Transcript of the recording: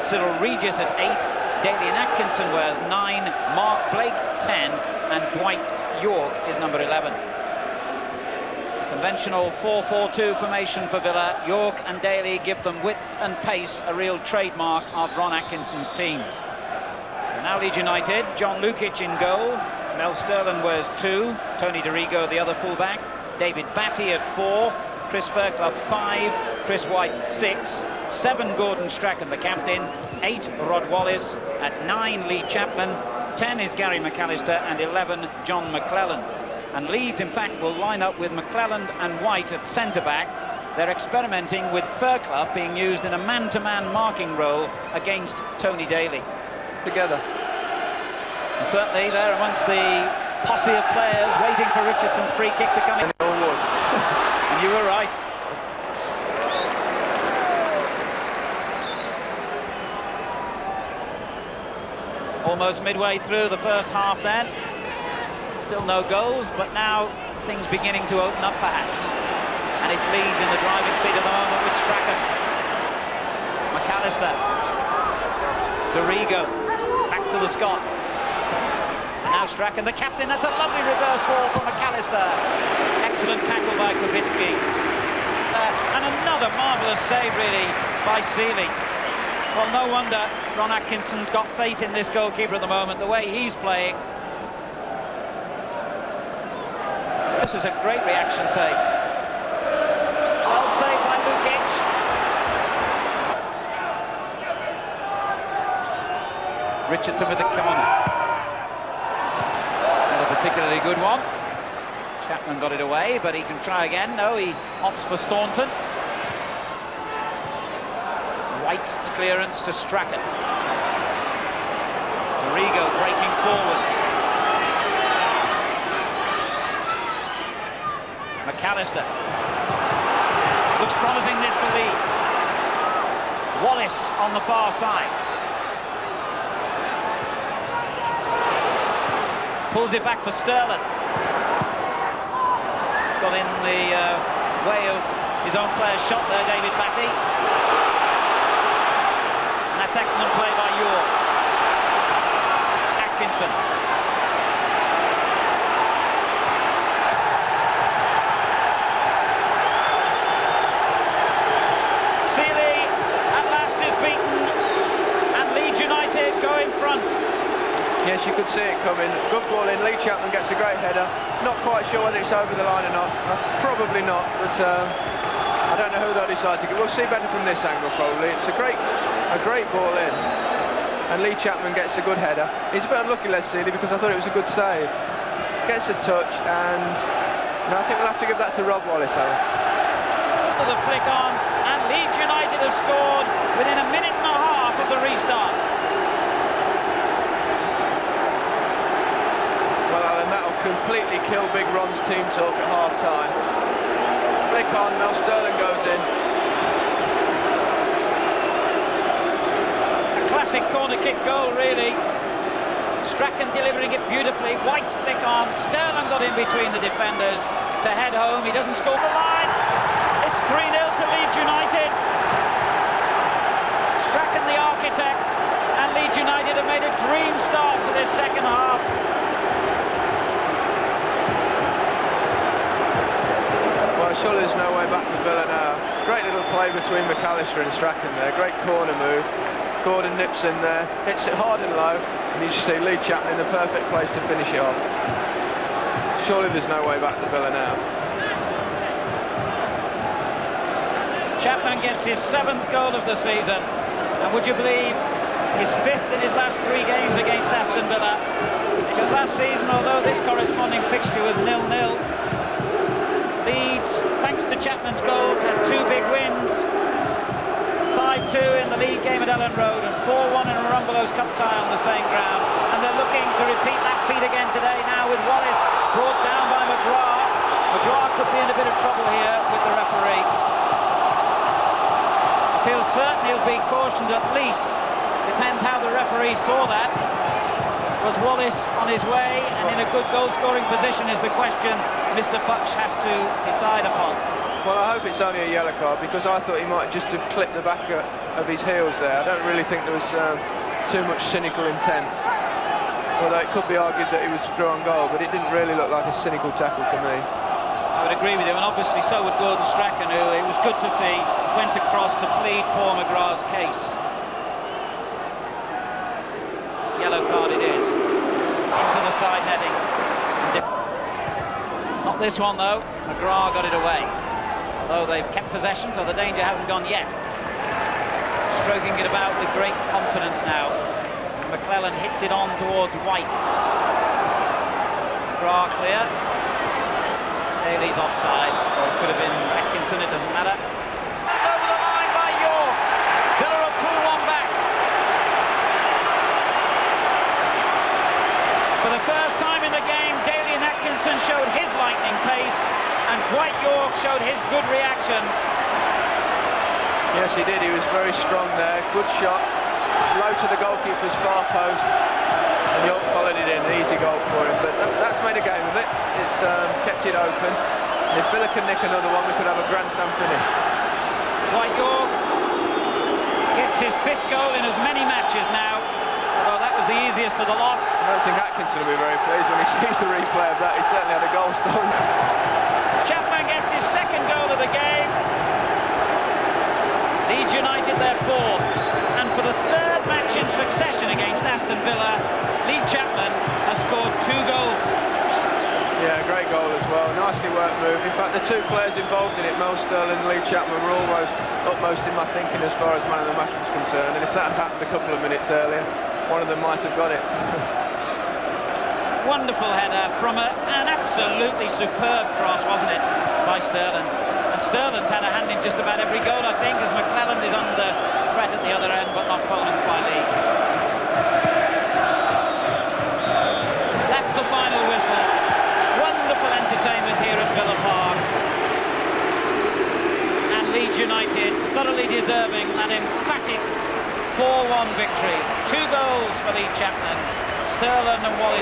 Cyril Regis at 8, Daly and Atkinson wears 9, Mark Blake 10, and Dwight York is number 11. Conventional 4-4-2 formation for Villa. York and Daly give them width and pace, a real trademark of Ron Atkinson's teams. And now Leeds United, John Lukic in goal, Mel Sterling wears 2, Tony DeRigo the other fullback, David Batty at 4, Chris Fairclough 5, Chris White 6, 7 Gordon Strachan the captain, 8 Rod Wallace, at 9 Lee Chapman, 10 is Gary McAllister, and 11 John McClellan. And Leeds, in fact, will line up with McClelland and White at centre-back. They're experimenting with Fairclough being used in a man-to-man marking role against Tony Daly. Together. And certainly they're amongst the posse of players waiting for Richardson's free kick to come in. And you were right. Almost midway through the first half then. Still no goals, but now things beginning to open up perhaps. And it's Leeds in the driving seat at the moment with Strachan. McAllister. DeRigo. Back to the Scot. And now Strachan, the captain. That's a lovely reverse ball from McAllister. Excellent tackle by Kubicki. And another marvellous save, really, by Seeley. Well, no wonder Ron Atkinson's got faith in this goalkeeper at the moment, the way he's playing. This is a great reaction save. Well saved by Lukic. Richardson with the corner. Not a particularly good one. Chapman got it away, but he can try again. No, he opts for Staunton. White's clearance to Strachan. Marigo breaking forward. McAllister. Looks promising this for Leeds. Wallace on the far side. Pulls it back for Sterling. Got in the way of his own player's shot there, David Batty. And that's excellent play by York. Atkinson. Seeley at last is beaten, and Leeds United go in front. Yes, you could see it coming. Good ball in. Lee Chapman gets a great header. Not quite sure whether it's over the line or not. Probably not, but I don't know who they'll decide to get. We'll see better from this angle, probably. It's a great ball in. And Lee Chapman gets a good header. He's a bit unlucky, Les Seeley, because I thought it was a good save. Gets a touch, and I think we'll have to give that to Rob Wallace, Alan. The flick on, and Leeds United have scored within a minute and a half of the restart. Well, Alan, that'll completely kill Big Ron's team talk at half-time. Flick on, Mel Sterling goes in. A classic corner kick goal, really. Strachan delivering it beautifully. White's flick on. Sterling got in between the defenders to head home. He doesn't score the line. It's 3-0 to Leeds United. Strachan the architect, and Leeds United have made a dream start to this second half. Well, surely there's no way back for Villa now. Great little play between McAllister and Strachan there. Great corner move. Gordon nips in there, hits it hard and low, and you see Lee Chapman in the perfect place to finish it off. Surely there's no way back for Villa now. Chapman gets his 7th goal of the season, and would you believe his 5th in his last 3 games against Aston Villa? Because last season, although this corresponding fixture was 0-0, Leeds, thanks to Chapman's goals, had 2 big wins. 5-2 in the league game at Ellen Road and 4-1 in a Rumbelows Cup tie on the same ground. And they're looking to repeat that feat again today now with Wallace brought down by McGrath. McGrath could be in a bit of trouble here with the referee. I feel certain he'll be cautioned at least. Depends how the referee saw that. Was Wallace on his way and in a good goal-scoring position is the question Mr. Butch has to decide upon. Well, I hope it's only a yellow card, because I thought he might just have clipped the back of his heels there. I don't really think there was too much cynical intent. Although it could be argued that he was through on goal, but it didn't really look like a cynical tackle to me. I would agree with you, and obviously so would Gordon Strachan, who it was good to see went across to plead Paul McGrath's case. Yellow card it is. Into the side netting. Not this one though. McGrath got it away. Although they've kept possession, so the danger hasn't gone yet. Stroking it about with great confidence now. McClellan hits it on towards White. McGrath clear. Daly's offside, or it could have been Atkinson, it doesn't matter. Over the line by York. Villa will pull one back. For the first time in the game, Daly and Atkinson showed his lightning pace, and Dwight York showed his good reactions. Yes, he did. He was very strong there. Good shot. Low to the goalkeeper's far post. And York followed it in. An easy goal for him. But that's made a game of it. It's kept it open. And if Villa can nick another one, we could have a grandstand finish. Dwight York gets his 5th goal in as many matches now. Although that was the easiest of the lot. I don't think Atkinson will be very pleased when he sees the replay of that. He certainly had a goal stolen. Chapman gets his 2nd goal of the game. Leeds United their 4th, and for the 3rd match in succession against Aston Villa, Lee Chapman has scored 2 goals. Yeah, great goal as well. Nicely worked move. In fact, the 2 players involved in it, Mel Sterling and Lee Chapman, were almost upmost in my thinking as far as man of the match was concerned. And if that had happened a couple of minutes earlier, one of them might have got it. Wonderful header from an absolutely superb cross, wasn't it, by Sterling? And Sterling's had a hand in just about every goal, I think, as McClellan is under threat at the other end, but not Poland's by Leeds. That's the final whistle. Wonderful entertainment here at Villa Park. And Leeds United thoroughly deserving an emphatic 4-1 victory. 2 goals for Lee Chapman. Sterling and Wallace